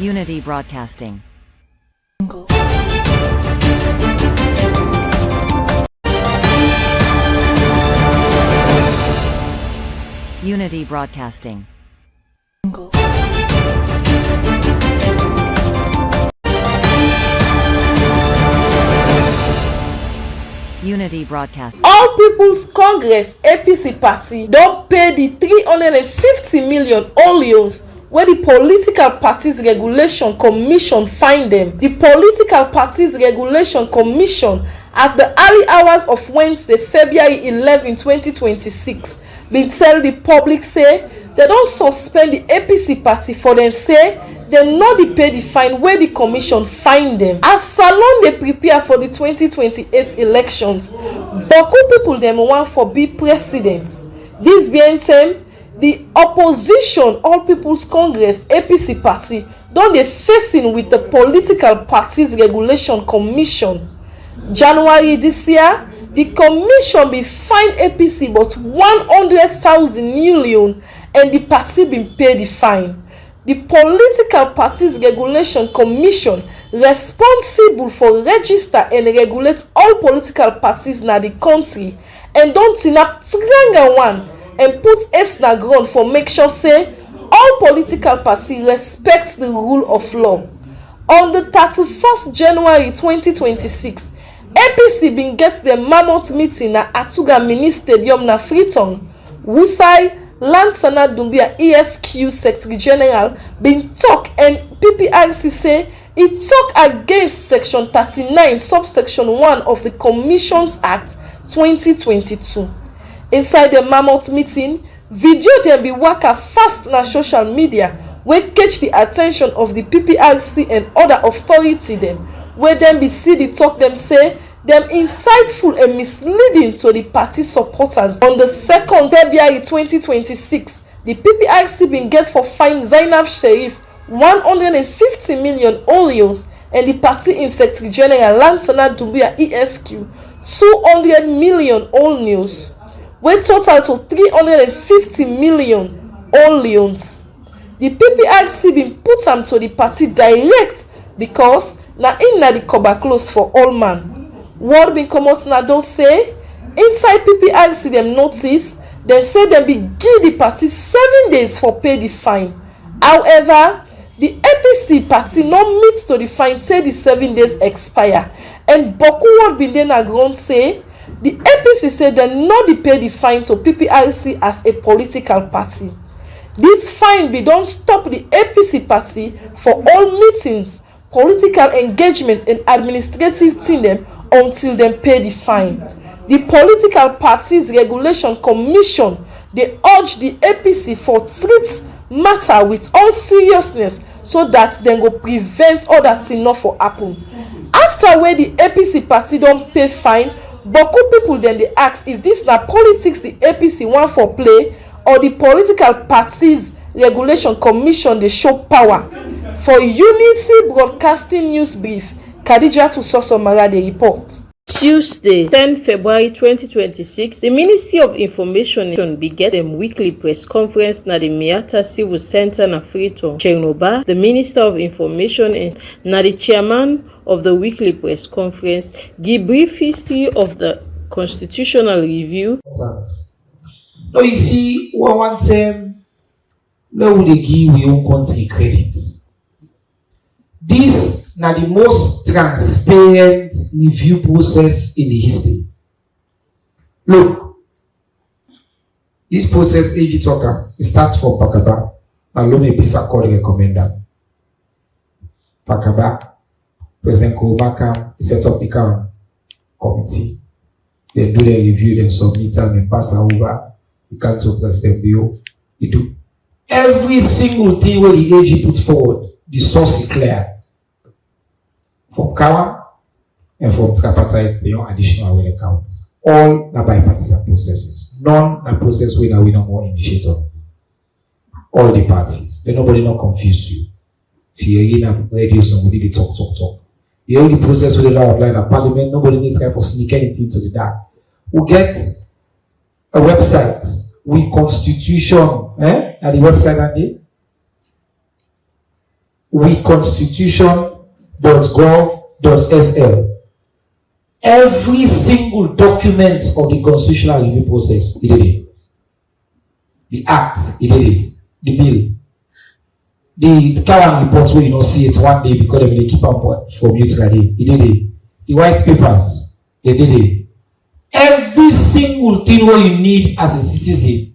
Unity Broadcasting. Unity Broadcasting. Unity Broadcast. All People's Congress APC party don't pay the 350 million olios where the Political Parties Regulation Commission find them. The Political Parties Regulation Commission at the early hours of Wednesday, February 11, 2026, been tell the public say they don't suspend the APC party for them say they not dey pay the fine where the commission find them. As Salon they prepare for the 2028 elections, Boku people them want for be president. This being time, the opposition All People's Congress APC party don dey facing with the Political Parties Regulation Commission. January this year, the commission be fine APC but 100,000 million and the party been pay the fine. The Political Parties Regulation Commission responsible for register and regulate all political parties na the country and don't tinap tranga one and put S na ground for make sure say all political parties respect the rule of law. On the 31st January 2026, APC been get the mammoth meeting na Atuga Mini Stadium na Freetown. Wusai Lansana Dumbia ESQ Secretary General been talk and PPRC say it talk against Section 39 subsection 1 of the Commissions Act 2022. Inside the mammoth meeting, video dem be waka fast na social media wey catch the attention of the PPRC and other authority dem, where dem be see the talk dem say them insightful and misleading to the party supporters. On the 2nd February 2026, the PPRC been get for fine Zainab Sharif 150 million olios and the party Secretary General Lansana Dumbia ESQ 200 million olios, wey total to 350 million olios. The PPRC been put am to the party direct because na the cover close for all man. Word been come out na don say inside PPRC them notice they say them be give the party 7 days for pay the fine. However, the APC party no meet to the fine till the 7 days expire, and Boku word been then na ground say the APC say they not dey pay the fine to PPRC as a political party. This fine be don't stop the APC party for all meetings, political engagement and administrative thing them until them pay the fine. The Political Parties Regulation Commission they urge the APC for treat matter with all seriousness so that they go prevent all that thing not for happen. After where the APC party don't pay fine, Boku people then they ask if this na politics the APC want for play or the Political Parties Regulation Commission they show power. For Unity Broadcasting News Brief, Khadijatu Sosomara dey report. Tuesday, 10 February 2026, the Ministry of Information be get them weekly press conference na the Miata Civil Center na Freetown. Chernoba, the Minister of Information and na the chairman of the weekly press conference, give brief history of the constitutional review. Now you see, one time, now we give we own country credit. This now the most transparent review process in the history. Look, this process, AG Talker, it starts from Pakaba. Alone Bisa called recommender. Pakaba, President Kobaka, set up the committee. They do the review, then submit and then pass over. The council president bill. They do every single thing where the AG put forward. The source is clear. From Kawa and from Tripartite, they don't additional will account. All are bipartisan processes. None are process where we no more initiator. All the parties. Then nobody not confuse you. If you hear in a radio, somebody they talk. You hear the process where they don't apply in parliament, nobody needs time for sneak anything into the dark. We get a website with constitution, at the website and with constitution.gov.sl. Every single document of the constitutional review process, he did it. The act, he did it. The bill. The current report where you don't see it one day because they keep up for mute ready. He did it. The white papers, they did it. Every single thing where you need as a citizen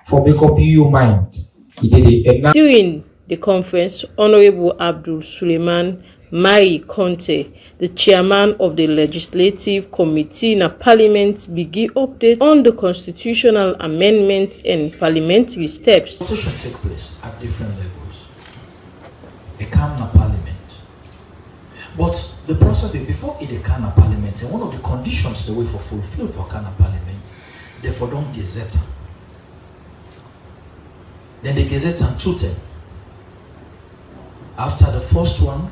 for make up your mind, he did it. And now, During the conference, Honorable Abdul Suleiman Mai Conte, the chairman of the Legislative Committee in Parliament, began update on the constitutional amendments and parliamentary steps. Consultation take place at different levels. It come na parliament. But the process before it can na parliament, and one of the conditions the way for fulfill for can na parliament, therefore don't gazette. Then they gazette and 210. After the first one,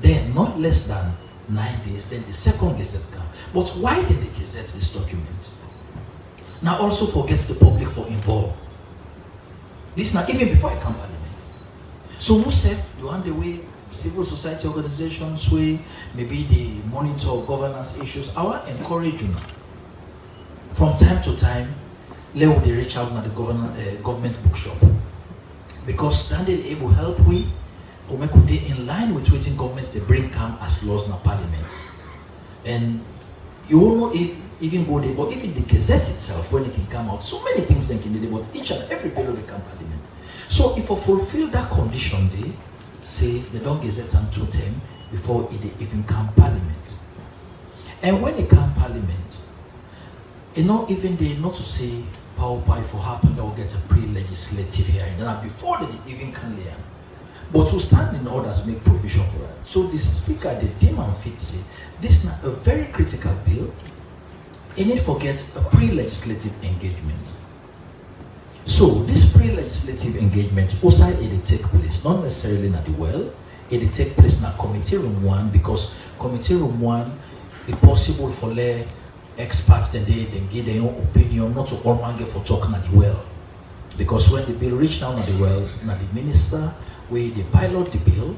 then not less than 9 days, then the second gazette come. But why did they gazette this document? Now also forget the public for involved. This now even before it come parliament. So who said you want the way civil society organizations way maybe they monitor governance issues? I want to encourage you from time to time. Let they reach out to the government bookshop because then they able help we. For me, could they in line with waiting governments they bring come as laws in parliament, and you won't know if even go there, but even the gazette itself when it can come out, so many things they can do, but each and every bill they come parliament. So if I fulfill that condition, they say they don't gazette and 210 before it even come parliament, and when it come parliament, you know even they not to say power pie for happen they'll get a pre-legislative hearing, then before they even can hear. But to stand in orders make provision for that. So the speaker, the demand fit say, this is a very critical bill. And it forgets a pre-legislative engagement. So this pre-legislative engagement also it take place, not necessarily at the well, it take place in committee room 1 because committee room 1 it's possible for the experts then they give their own opinion, not to all man get for talking at the well. Because when the bill reach down at the well, now the minister where they pilot the bill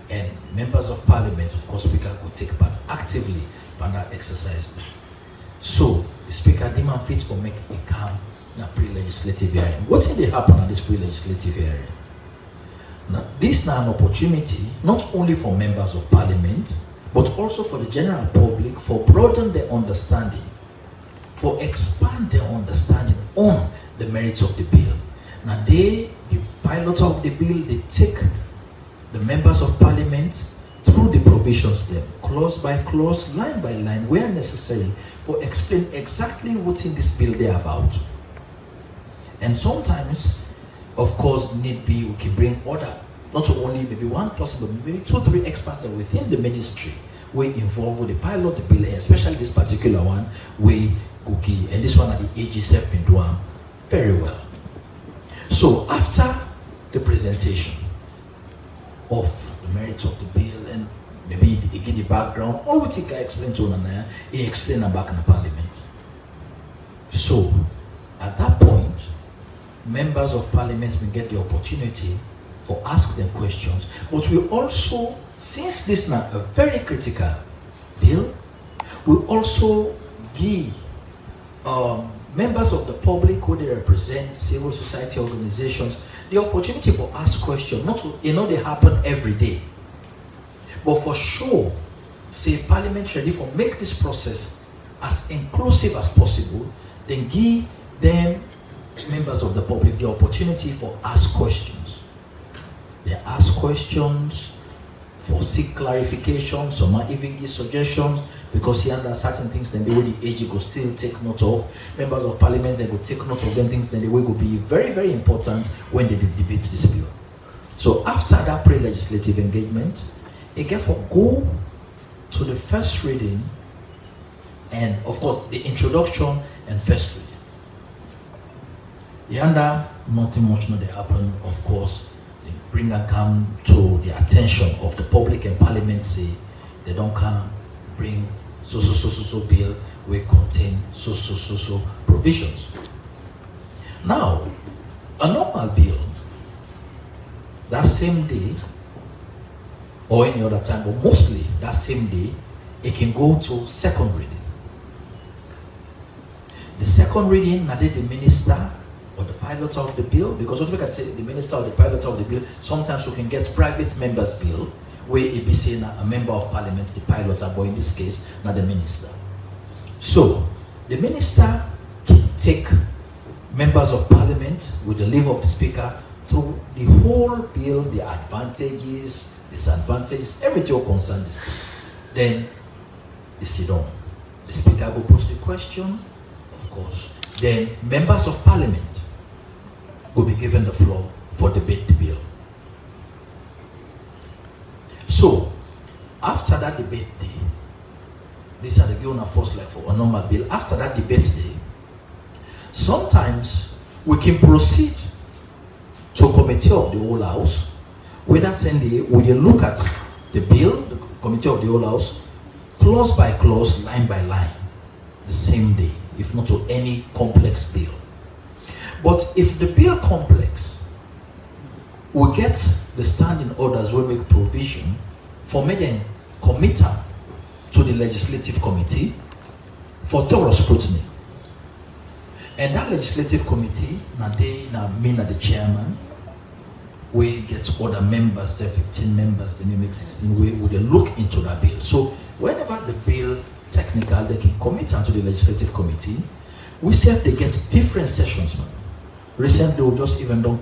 and members of parliament, of course, speaker could take part actively in that exercise. So the speaker demand fit or make a calm na pre-legislative hearing. What did they happen at this pre-legislative hearing? Now, this is now an opportunity not only for members of parliament, but also for the general public for broaden their understanding, for expand their understanding on the merits of the bill. Now the pilot of the bill, they take the members of parliament through the provisions there, clause by clause, line by line, where necessary, for explain exactly what's in this bill they're about. And sometimes, of course, need be we can bring order, not only maybe one person, but maybe 2 or 3 experts that within the ministry will involved with the pilot the bill, especially this particular one, we Guki, and this one at the AG7 been doing very well. So after the presentation of the merits of the bill and maybe he give the background, all what he can explain to Nana, he explained back in the parliament. So at that point, members of parliament may get the opportunity for ask them questions, but we also, since this is not a very critical bill, we also give members of the public who they represent, civil society organizations, the opportunity for ask questions. Not to, they happen every day, but for sure, say parliament ready for make this process as inclusive as possible, then give them members of the public the opportunity for ask questions. They ask questions for seek clarification, some might even give suggestions, because here there are certain things then the way the AG will still take note of. Members of parliament, they will take note of them things then the way will be very, very important when they debate this bill. So after that pre-legislative engagement, again for go to the first reading and of course the introduction and first reading. Yanda, nothing much not they happen, of course. They bring a come to the attention of the public and parliament, say they don't come bring so bill will contain so provisions. Now, a normal bill that same day or any other time, but mostly that same day, it can go to second reading. The second reading, now the minister or the pilot of the bill, because what we can say, the minister or the pilot of the bill, sometimes we can get private members bill, where it be saying a member of parliament, the pilot, but in this case, not the minister. So, the minister can take members of parliament with the leave of the speaker through the whole bill, the advantages, disadvantages, everything concerns this bill. Then, they sit down. The speaker will put the question, of course. Then, members of parliament will be given the floor for debate the bill. So, after that debate day, these are the given first like for a normal bill. After that debate day, sometimes we can proceed to committee of the whole house. With that 10 day, we will look at the bill, the committee of the whole house, clause by clause, line by line, the same day, if not to any complex bill. But if the bill complex, we get the standing orders will make provision for making committee to the legislative committee for thorough scrutiny. And that legislative committee, now the chairman, we get other members, there 15 members, they may make 16, we would look into that bill. So whenever the bill technical, they can commit to the legislative committee, we say they get different sessions, man. Recently, we just even don't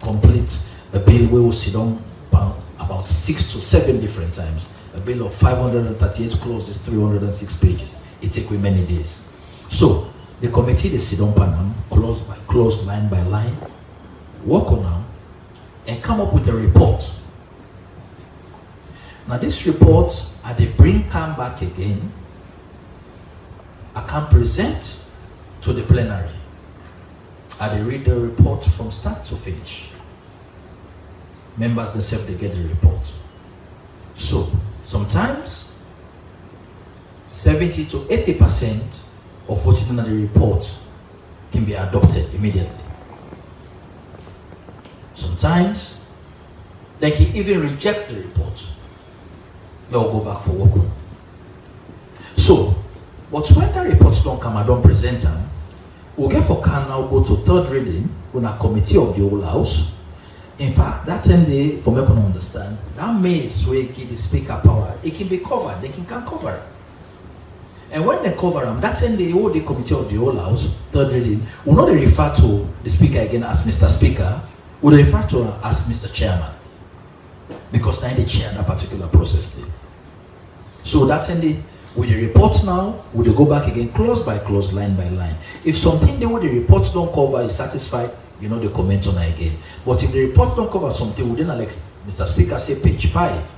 complete a bill where we sit down about 6 to 7 different times. A bill of 538 clauses, 306 pages. It takes many days. So, the committee, they sit down panel, clause by clause, line by line, work on them, and come up with a report. Now, this report, as they come back again, I can present to the plenary. I read the report from start to finish. Members themselves, they get the report. So, sometimes 70 to 80% of what's in the report can be adopted immediately. Sometimes they can even reject the report. They'll go back for work. So, but when the reports don't come, I don't present them. We'll get for can now go to third reading with a committee of the whole house. In fact, that 10 day, for me to understand, that means we give the speaker power. It can be covered. They can cover it. And when they cover them, that 10 day, all the committee of the whole house, third reading, will not refer to the speaker again as Mr. Speaker, will refer to her as Mr. Chairman. Because now they chair that particular process day. So that 10 day, with the report now, would they go back again, clause by clause, line by line. If something they would the report don't cover is satisfied, you know, they comment on it again. But if the report don't cover something, we then like Mr. Speaker say page 5.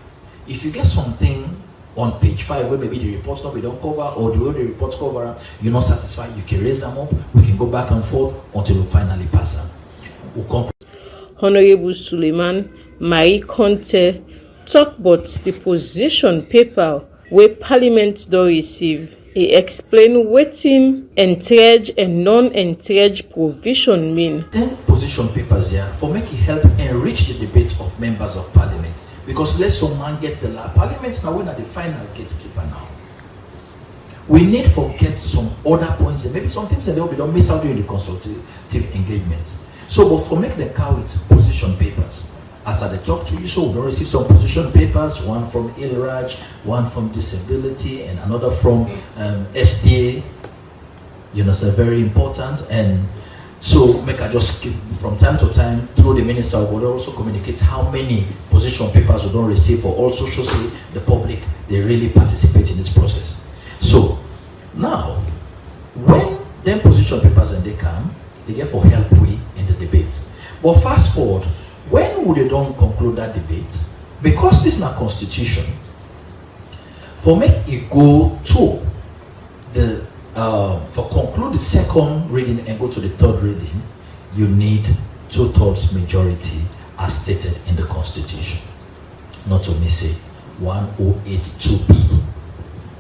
If you get something on page 5 where maybe the reports don't cover or the way the reports cover, you're not satisfied, you can raise them up, we can go back and forth until we finally pass them. We'll Honorable Suleiman Marie Conte talk about the position paper where Parliament don't receive. He explain wetin entrenched and non-entrenched provision mean. Then position papers here for make it help enrich the debate of members of Parliament. Because let some man get the law. Parliament now we're not the final gatekeeper now. We need to get some other points and maybe some things that we don't miss out during the consultative engagement. So, but for make the car with position papers. As I talk to you, so we don't receive some position papers, one from ILRAJ, one from Disability, and another from SDA. You know, so very important. And so, make I just keep, from time to time, through the minister, will also communicate how many position papers we don't receive, for also show the public they really participate in this process. So, now, when them position papers and they come, they get for help we in the debate. But fast forward, when would they don't conclude that debate? Because this is not constitution. For make it go to the for conclude the second reading and go to the third reading, you need 2/3 majority as stated in the constitution. Not to miss it. 1082B.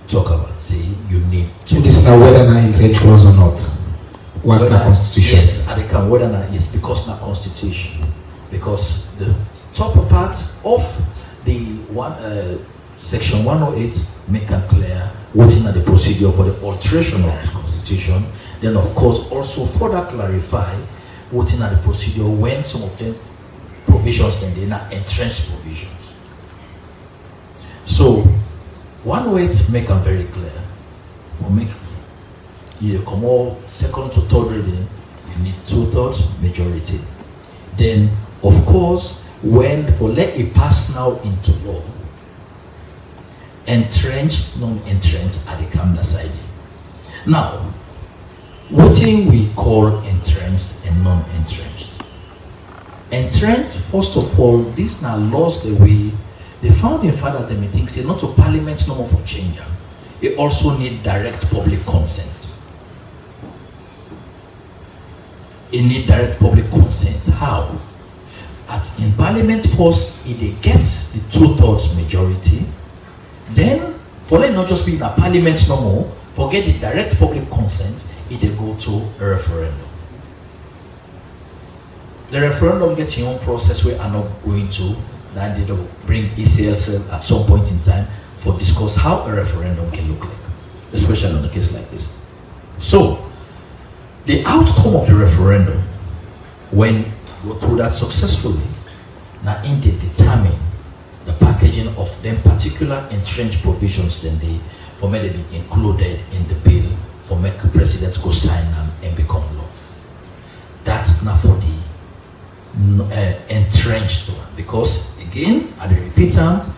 Talk about say you need to. This is now whether or not intent clause or not. What's the constitution? Yes, I can whether or not yes, because not constitution. because the top part of the section 108 make it clear waiting at the procedure for the alteration of the constitution. Then of course also further clarify waiting at the procedure when some of them provisions then they're not entrenched provisions. So 108 make them very clear. For make you come all second to third reading, you need 2/3 majority. Then of course when for let it pass now into law, entrenched, non-entrenched at the Kamla side. Now, what thing we call entrenched and non-entrenched? Entrenched, first of all, these now laws the way the founding fathers and think say not to parliament no more for change. It also need direct public consent. It need direct public consent. How? In parliament first, if they get the 2/3 majority, then for it not just be in a parliament no more, forget the direct public consent, if they go to a referendum. The referendum gets your own process we are not going to, that they will bring ECSL at some point in time for discuss how a referendum can look like, especially on a case like this. So, the outcome of the referendum, when you go through that successfully, now in they determine the packaging of them particular entrenched provisions then they for me to be included in the bill for make the president go sign them and become law. That's not for the entrenched one, because again, I repeat them,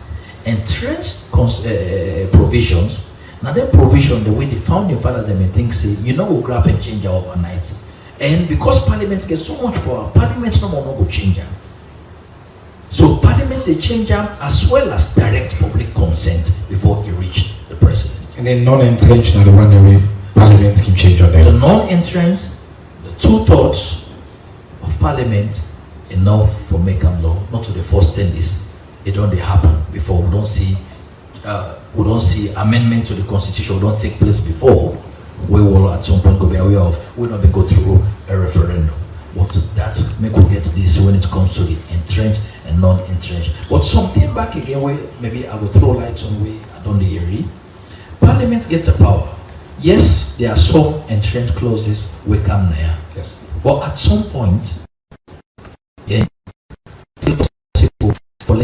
entrenched provisions. Now that provision, the way the founding fathers them think say, you know, we'll grab and change overnight. And because parliament gets so much power, parliament no more no go change them. So parliament they change them as well as direct public consent before it reach the president. And then non-entrenched are the one that way parliament can change on The them. non-entrenched, the 2/3 of parliament enough for making law. Not to the first 10 is it don't happen before. We don't see amendment to the constitution. We don't take place before. We will at some point go be aware of. We'll not be go through a referendum. But that make we get this when it comes to the entrenched and non-entrenched. But something back again where maybe I will throw light on way I don't hear. Parliament gets a power. Yes, there are some entrenched clauses we come there. Yes. But at some point, yeah, it's possible for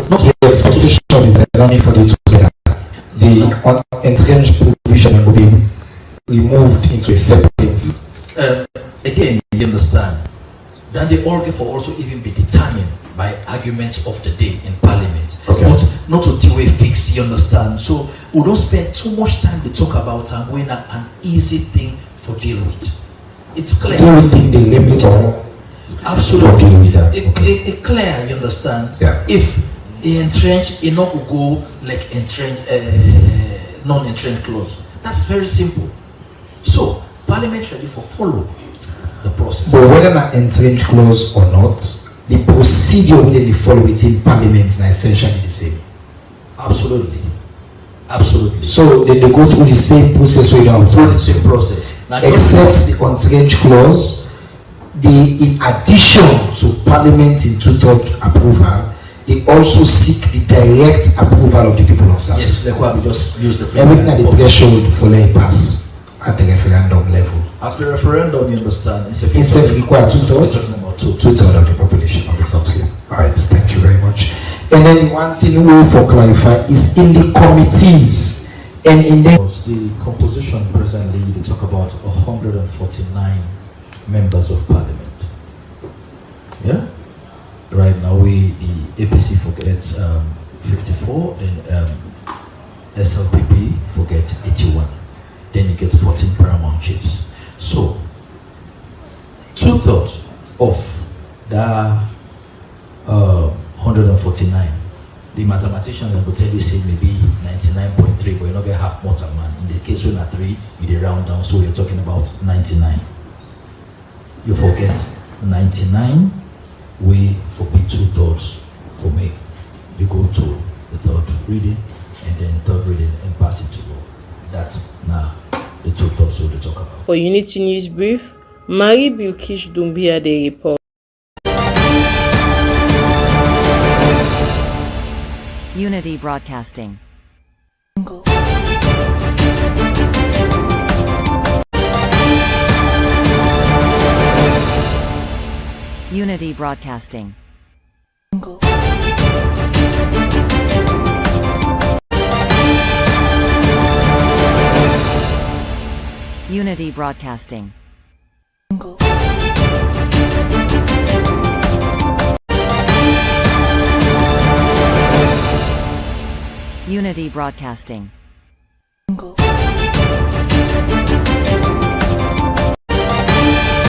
The expectation is that only for the two together, the entrenched provision will be removed into a separate. Again, you understand that the organ for also even be determined by arguments of the day in parliament. Okay. But not until we fix, you understand. So we don't spend too much time to talk about and when an easy thing for deal with. It's clear. Do you think the limit or Absolutely. deal with that? It clear, you understand? Yeah. If the entrenched, it not go like entrenched, non-entrenched clause. That's very simple. So parliament ready for follow the process. But whether an entrenched clause or not, the procedure will they follow within parliament is essentially the same. Absolutely. Absolutely. So they go through the same process with Through the same process. Now, except the entrenched clause, in addition to parliament in 2/3 approval, they also seek the direct approval of the people of South. yes, like what we just used the Everything at the threshold for let it pass at the referendum level. After referendum, you understand, it's a Instead require we're 2/3. talking about two. 2/3 of the population of the country. All right, thank you very much. And then one thing we will for clarify is in the committees and in the The composition presently, they talk about 149 members of parliament. Yeah? Right now, the APC forgets 54, then SLPP forget 81. Then you get 14 paramount chiefs. So, 2/3 of the 149, the mathematician will tell you say maybe 99.3, but you're not gonna have more than man. In the case when at 3, you round down, so you're talking about 99. You forget 99, we forbid 2/3 for me. You go to the third reading and then third reading and pass it to law. That's now the two topics we'll talk about. For Unity News Brief, Marie Bilkish Dumbia the report. Unity Broadcasting. Unity Broadcasting. Unity Broadcasting. Unity Broadcasting.